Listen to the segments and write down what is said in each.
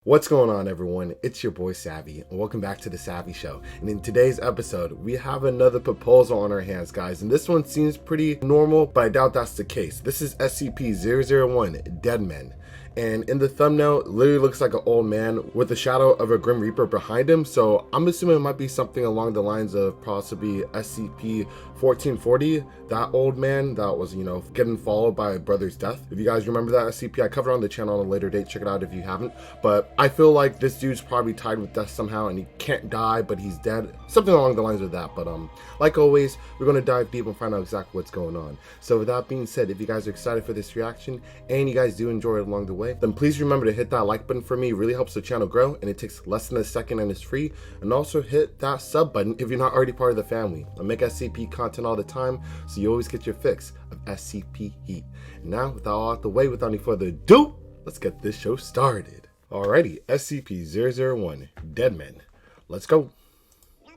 What's going on, everyone? It's your boy Savvy, and welcome back to the Savvy Show. And in today's episode, we have another proposal on our hands, guys. And this one seems pretty normal, but I doubt that's the case. This is SCP-001, Dead Men. And in the thumbnail, it literally looks like an old man with the shadow of a Grim Reaper behind him. So I'm assuming it might be something along the lines of possibly SCP-1440, that old man that was, getting followed by a brother's death. If you guys remember that SCP, I covered on the channel on a later date. Check it out if you haven't. But I feel like this dude's probably tied with death somehow, and he can't die, but he's dead. Something along the lines of that. But like always, we're going to dive deep and find out exactly what's going on. So with that being said, if you guys are excited for this reaction, and you guys do enjoy it along the way, then please remember to hit that like button for me. It really helps the channel grow, and it takes less than a second and it's free. And also hit that sub button if you're not already part of the family. I make SCP content all the time, so you always get your fix of SCP heat. And now, with that all out the way, without any further ado, let's get this show started. Alrighty, SCP-001, Dead Men. Let's go.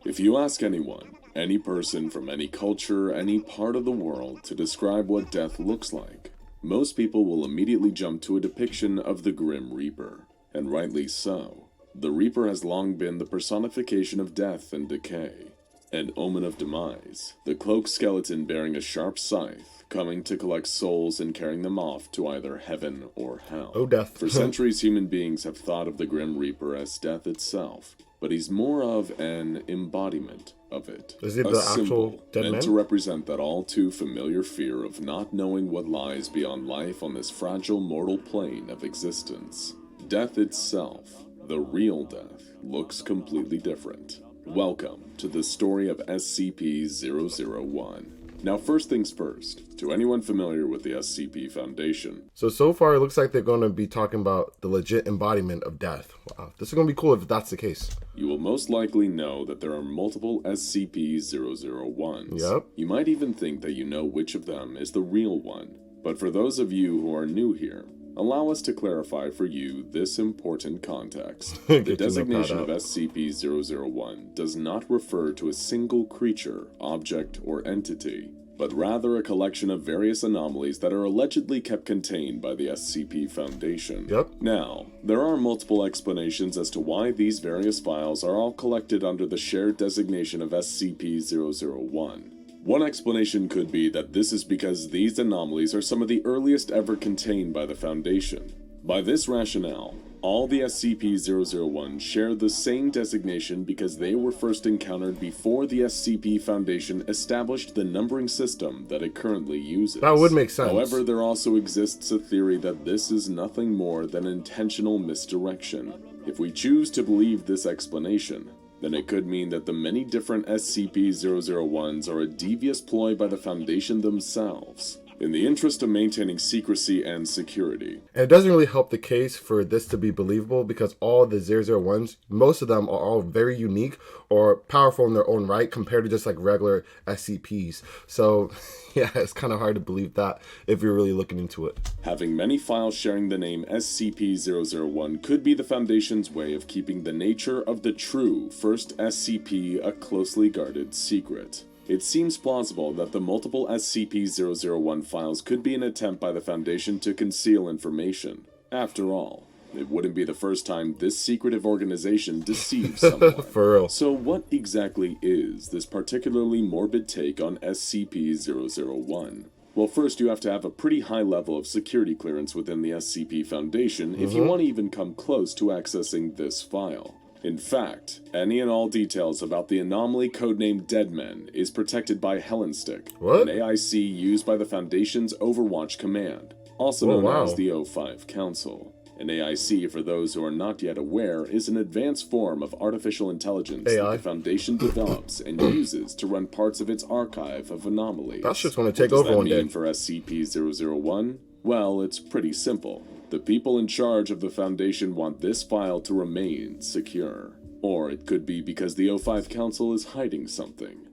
If you ask anyone, any person from any culture, any part of the world, to describe what death looks like, most people will immediately jump to a depiction of the Grim Reaper, and rightly so. The Reaper has long been the personification of death and decay, an omen of demise, the cloaked skeleton bearing a sharp scythe, coming to collect souls and carrying them off to either heaven or hell. Oh, death. For centuries, human beings have thought of the Grim Reaper as death itself, but he's more of an embodiment of it. Is he the actual dead man? Meant to represent that all too familiar fear of not knowing what lies beyond life on this fragile mortal plane of existence. Death itself, the real death, looks completely different. Welcome to the story of SCP-001. Now, first things first, to anyone familiar with the SCP Foundation. So far it looks like they're going to be talking about the legit embodiment of death. Wow, this is going to be cool if that's the case. You will most likely know that there are multiple SCP-001s. Yep. You might even think that you know which of them is the real one. But for those of you who are new here, allow us to clarify for you this important context. The designation of SCP-001 does not refer to a single creature, object, or entity, but rather a collection of various anomalies that are allegedly kept contained by the SCP Foundation. Yep. Now, there are multiple explanations as to why these various files are all collected under the shared designation of SCP-001. One explanation could be that this is because these anomalies are some of the earliest ever contained by the Foundation. By this rationale, all the SCP-001 share the same designation because they were first encountered before the SCP Foundation established the numbering system that it currently uses. That would make sense. However, there also exists a theory that this is nothing more than intentional misdirection. If we choose to believe this explanation, then it could mean that the many different SCP-001s are a devious ploy by the Foundation themselves, in the interest of maintaining secrecy and security. And it doesn't really help the case for this to be believable because all the 001s, most of them are all very unique or powerful in their own right compared to just like regular SCPs. So yeah, it's kind of hard to believe that if you're really looking into it. Having many files sharing the name SCP-001 could be the Foundation's way of keeping the nature of the true first SCP a closely guarded secret. It seems plausible that the multiple SCP-001 files could be an attempt by the Foundation to conceal information. After all, it wouldn't be the first time this secretive organization deceives someone. For real. So what exactly is this particularly morbid take on SCP-001? Well, first you have to have a pretty high level of security clearance within the SCP Foundation if you want to even come close to accessing this file. In fact, any and all details about the anomaly codenamed Dead Men is protected by Hellenstick, an AIC used by the Foundation's Overwatch Command, also known as the O5 Council. An AIC, for those who are not yet aware, is an advanced form of artificial intelligence that the Foundation develops and uses to run parts of its archive of anomalies. That's just going to take over one day. What does that mean for SCP-001? Well, it's pretty simple. The people in charge of the Foundation want this file to remain secure. Or it could be because the O5 Council is hiding something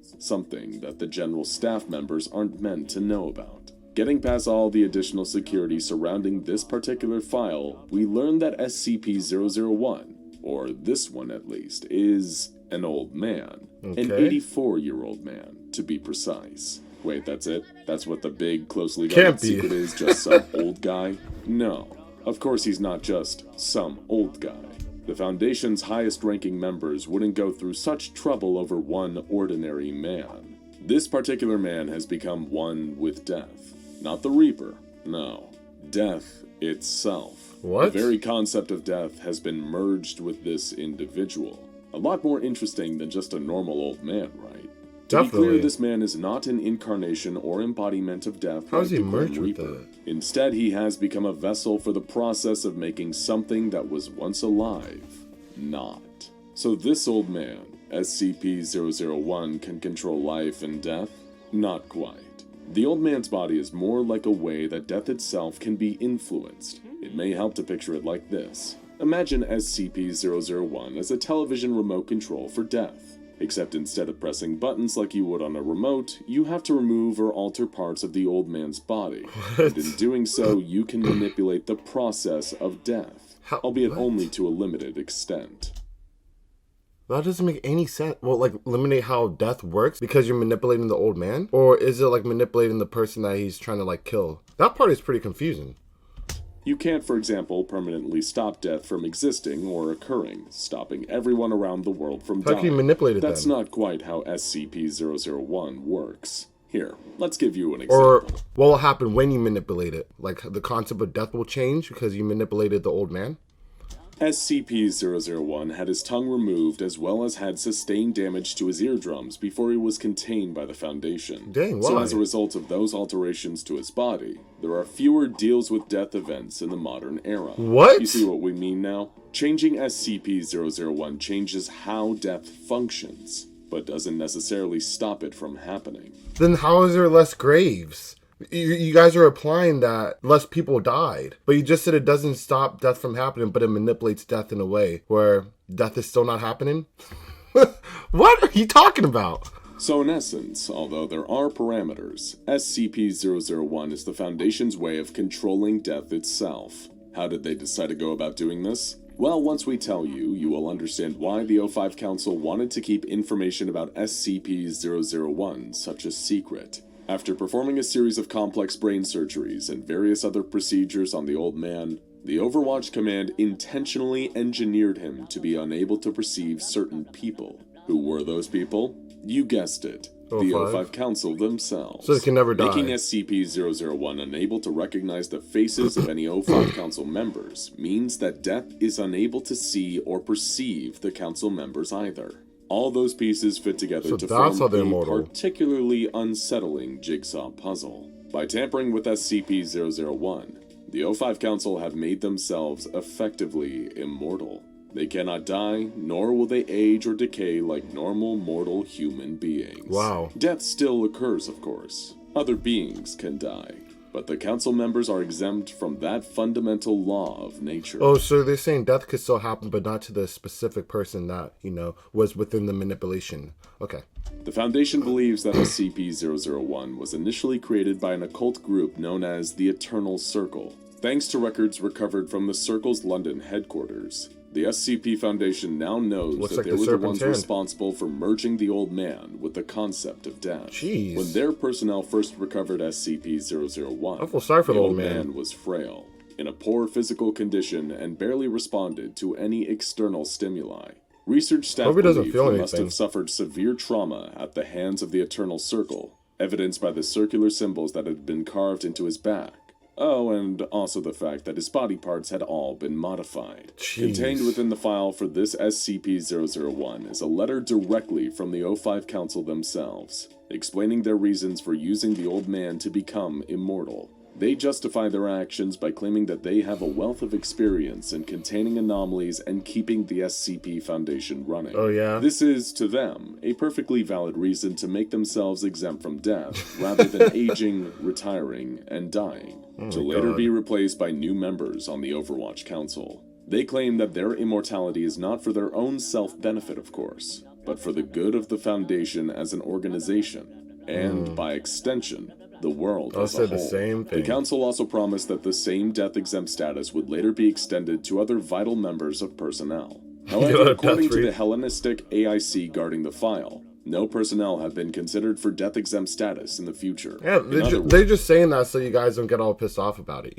that the general staff members aren't meant to know about. Getting past all the additional security surrounding this particular file, we learn that SCP-001, or this one at least, is an old man. An 84-year-old man, to be precise. Wait, that's it? That's what the big, closely guarded is? Just some old guy? No. Of course he's not just some old guy. The Foundation's highest-ranking members wouldn't go through such trouble over one ordinary man. This particular man has become one with death. Not the Reaper, no. Death itself. What? The very concept of death has been merged with this individual. A lot more interesting than just a normal old man, right? To be clear, this man is not an incarnation or embodiment of death. How is he merged with that? Instead, he has become a vessel for the process of making something that was once alive not. So this old man, SCP-001, can control life and death? Not quite. The old man's body is more like a way that death itself can be influenced. It may help to picture it like this. Imagine SCP-001 as a television remote control for death. Except instead of pressing buttons like you would on a remote, you have to remove or alter parts of the old man's body. And in doing so, you can manipulate the process of death, albeit only to a limited extent. That doesn't make any sense. Well, like, eliminate how death works because you're manipulating the old man? Or is it like manipulating the person that he's trying to, like, kill? That part is pretty confusing. You can't, for example, permanently stop death from existing or occurring, stopping everyone around the world from dying. How can you manipulate it That's then? not quite how SCP-001 works. Here, let's give you an example. Or what will happen when you manipulate it? Like, the concept of death will change because you manipulated the old man? SCP-001 had his tongue removed as well as had sustained damage to his eardrums before he was contained by the Foundation. Dang, why? So as a result of those alterations to his body, there are fewer deals with death events in the modern era. What? You see what we mean now? Changing SCP-001 changes how death functions, but doesn't necessarily stop it from happening. Then how is there less graves? You guys are implying that less people died, but you just said it doesn't stop death from happening, but it manipulates death in a way where death is still not happening? What are you talking about? So in essence, although there are parameters, SCP-001 is the Foundation's way of controlling death itself. How did they decide to go about doing this? Well, once we tell you, you will understand why the O5 Council wanted to keep information about SCP-001 such a secret. After performing a series of complex brain surgeries and various other procedures on the old man, the Overwatch Command intentionally engineered him to be unable to perceive certain people. Who were those people? You guessed it. The O5 Council themselves. So they can never die. Making SCP-001 unable to recognize the faces of any O5 Council members means that death is unable to see or perceive the Council members either. All those pieces fit together to form a particularly unsettling jigsaw puzzle. By tampering with SCP-001, the O5 Council have made themselves effectively immortal. They cannot die, nor will they age or decay like normal mortal human beings. Wow. Death still occurs, of course. Other beings can die. But the council members are exempt from that fundamental law of nature. Oh, so they're saying death could still happen, but not to the specific person that, was within the manipulation. Okay. The Foundation believes that SCP-001 was initially created by an occult group known as the Eternal Circle. Thanks to records recovered from the Circle's London headquarters, the SCP Foundation now knows that they were the ones responsible for merging the old man with the concept of death. Jeez. When their personnel first recovered SCP-001, I feel sorry for the old old man was frail, in a poor physical condition, and barely responded to any external stimuli. Research staff believe he must have suffered severe trauma at the hands of the Eternal Circle, evidenced by the circular symbols that had been carved into his back. Oh, and also the fact that his body parts had all been modified. Jeez. Contained within the file for this SCP-001 is a letter directly from the O5 Council themselves, explaining their reasons for using the old man to become immortal. They justify their actions by claiming that they have a wealth of experience in containing anomalies and keeping the SCP Foundation running. Oh, yeah? This is, to them, a perfectly valid reason to make themselves exempt from death, rather than aging, retiring, and dying, to later be replaced by new members on the Overwatch Council. They claim that their immortality is not for their own self-benefit, of course, but for the good of the Foundation as an organization, and, by extension, the world as a whole. The same thing. The Council also promised that the same death-exempt status would later be extended to other vital members of personnel. However, according to the Hellenistic AIC guarding the file, no personnel have been considered for death-exempt status in the future. Yeah, they're just saying that so you guys don't get all pissed off about it,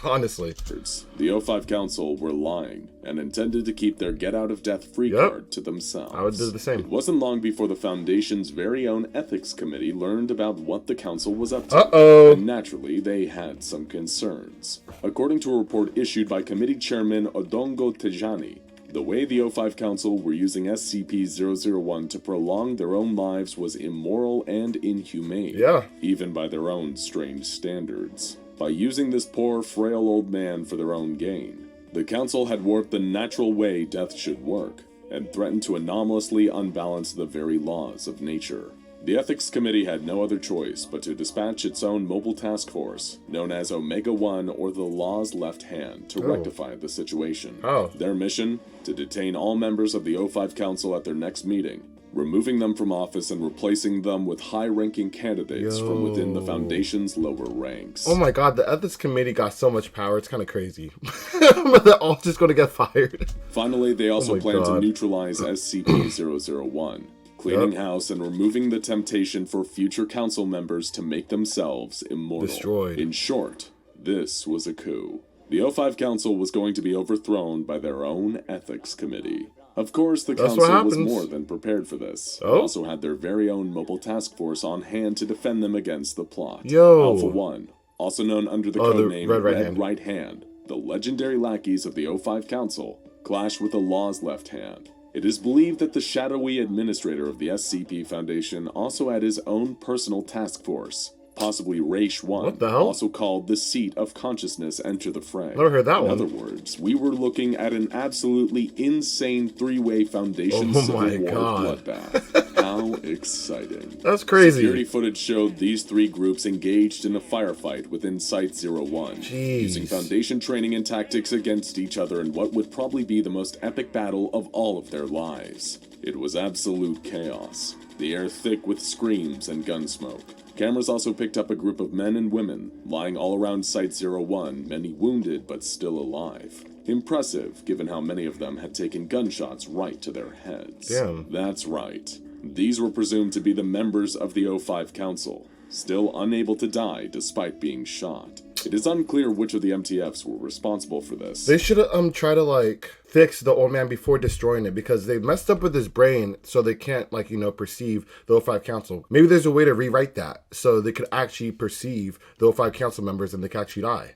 Honestly. The O5 Council were lying and intended to keep their get-out-of-death-free card to themselves. I would do the same. It wasn't long before the Foundation's very own ethics committee learned about what the Council was up to. And naturally, they had some concerns. According to a report issued by Committee Chairman Odongo Tejani, the way the O5 Council were using SCP-001 to prolong their own lives was immoral and inhumane, even by their own strange standards. By using this poor, frail old man for their own gain, the Council had warped the natural way death should work, and threatened to anomalously unbalance the very laws of nature. The Ethics Committee had no other choice but to dispatch its own mobile task force, known as Omega-1 or the Law's Left Hand, to rectify the situation. Their mission? To detain all members of the O5 Council at their next meeting, removing them from office and replacing them with high-ranking candidates from within the Foundation's lower ranks. Oh my god, the Ethics Committee got so much power, it's kind of crazy. They're all just going to get fired. Finally, they also plan to neutralize SCP-001. Cleaning house and removing the temptation for future council members to make themselves immortal. Destroyed. In short, this was a coup. The O5 Council was going to be overthrown by their own ethics committee. Of course, the council was more than prepared for this. They also had their very own mobile task force on hand to defend them against the plot. Alpha 1, also known under the codename Red Right Hand, the legendary lackeys of the O5 Council, clashed with the Law's Left Hand. It is believed that the shadowy administrator of the SCP Foundation also had his own personal task force. Possibly Raish 1, also called the Seat of Consciousness, enter the fray. Never heard that one. In other words, we were looking at an absolutely insane three-way Foundation Civil War bloodbath. How exciting. That's crazy. Security footage showed these three groups engaged in a firefight within Site-01, using Foundation training and tactics against each other in what would probably be the most epic battle of all of their lives. It was absolute chaos, the air thick with screams and gun smoke. Cameras also picked up a group of men and women lying all around Site-01, many wounded but still alive. Impressive, given how many of them had taken gunshots right to their heads. That's right. These were presumed to be the members of the O5 Council, still unable to die despite being shot. It is unclear which of the MTFs were responsible for this. They should try to fix the old man before destroying it, because they messed up with his brain so they can't perceive the O5 Council. Maybe there's a way to rewrite that so they could actually perceive the O5 Council members and they could actually die,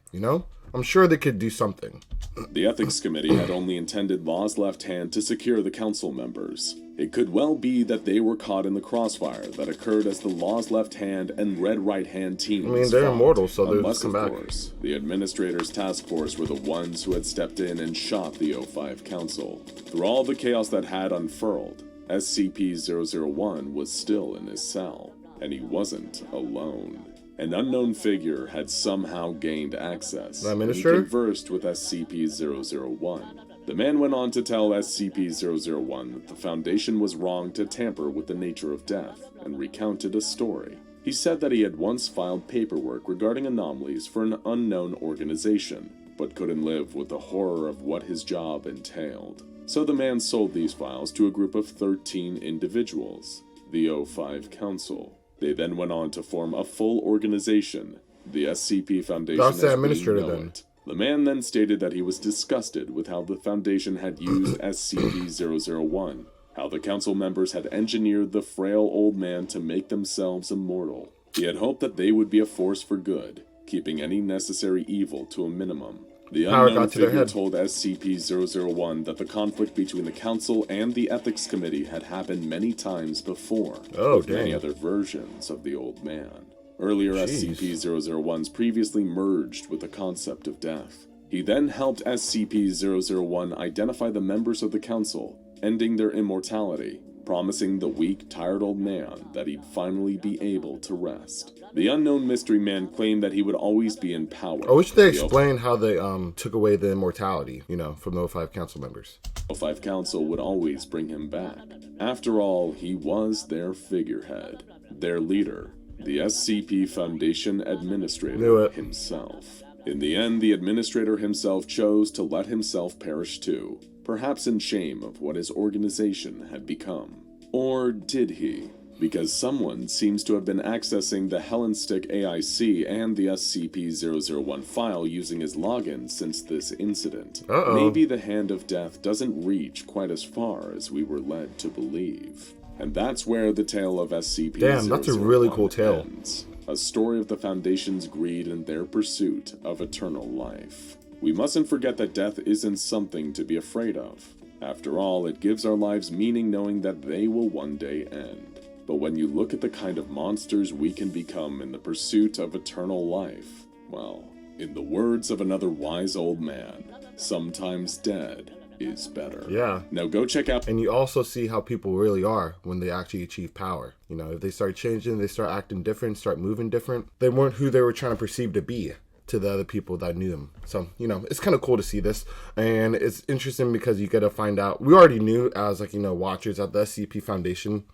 I'm sure they could do something. The Ethics Committee had only intended Law's Left Hand to secure the council members. It could well be that they were caught in the crossfire that occurred as the Law's Left Hand and Red Right Hand teams they're immortal, so they'll unless, come of back. course, the Administrator's task force were the ones who had stepped in and shot the O5 Council. Through all the chaos that had unfurled, SCP-001 was still in his cell, and he wasn't alone. An unknown figure had somehow gained access and conversed with SCP-001. The man went on to tell SCP-001 that the Foundation was wrong to tamper with the nature of death, and recounted a story. He said that he had once filed paperwork regarding anomalies for an unknown organization, but couldn't live with the horror of what his job entailed. So the man sold these files to a group of 13 individuals, the O5 Council. They then went on to form a full organization, the SCP Foundation as we know it. The man then stated that he was disgusted with how the Foundation had used SCP-001, how the council members had engineered the frail old man to make themselves immortal. He had hoped that they would be a force for good, keeping any necessary evil to a minimum. The unknown figure told SCP-001 that the conflict between the Council and the Ethics Committee had happened many times before, with many other versions of the old man. Earlier, SCP-001's previously merged with the concept of death. He then helped SCP-001 identify the members of the Council, ending their immortality, promising the weak, tired old man that he'd finally be able to rest. The unknown mystery man claimed that he would always be in power. I wish they explained how they took away the immortality, from the O5 Council members. O5 Council would always bring him back. After all, he was their figurehead, their leader, the SCP Foundation Administrator himself. In the end, the Administrator himself chose to let himself perish too, perhaps in shame of what his organization had become. Or did he? because someone seems to have been accessing the Hellenstick AIC and the SCP-001 file using his login since this incident. Maybe the hand of death doesn't reach quite as far as we were led to believe. And that's where the tale of SCP-001 Damn, that's a really cool tale. ends. A story of the Foundation's greed and their pursuit of eternal life. We mustn't forget that death isn't something to be afraid of. After all, it gives our lives meaning knowing that they will one day end. But when you look at the kind of monsters we can become in the pursuit of eternal life, well, in the words of another wise old man, sometimes dead is better. Yeah. Now go check out... And you also see how people really are when they actually achieve power. You know, if they start changing, they start acting different, start moving different, they weren't who they were trying to perceive to be to the other people that knew them. So, you know, it's kind of cool to see this. And it's interesting because you get to find out, we already knew as, like, you know, watchers at the SCP Foundation,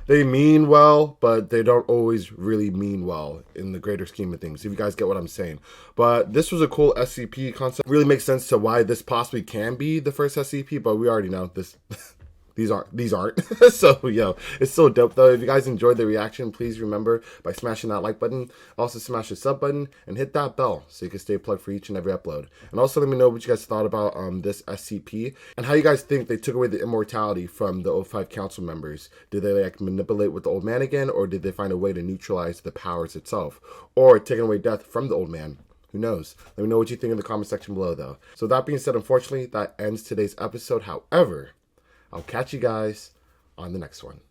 they mean well, but they don't always really mean well in the greater scheme of things, if you guys get what I'm saying. But this was a cool SCP concept. Really makes sense to why this possibly can be the first SCP, but we already know this. These aren't. So, yo, it's so dope, though. If you guys enjoyed the reaction, please remember by smashing that like button. Also, smash the sub button and hit that bell so you can stay plugged for each and every upload. And also, let me know what you guys thought about this SCP and how you guys think they took away the immortality from the O5 council members. Did they, like, manipulate with the old man again, or did they find a way to neutralize the powers itself? Or taking away death from the old man? Who knows? Let me know what you think in the comment section below, though. So, that being said, unfortunately, that ends today's episode. However, I'll catch you guys on the next one.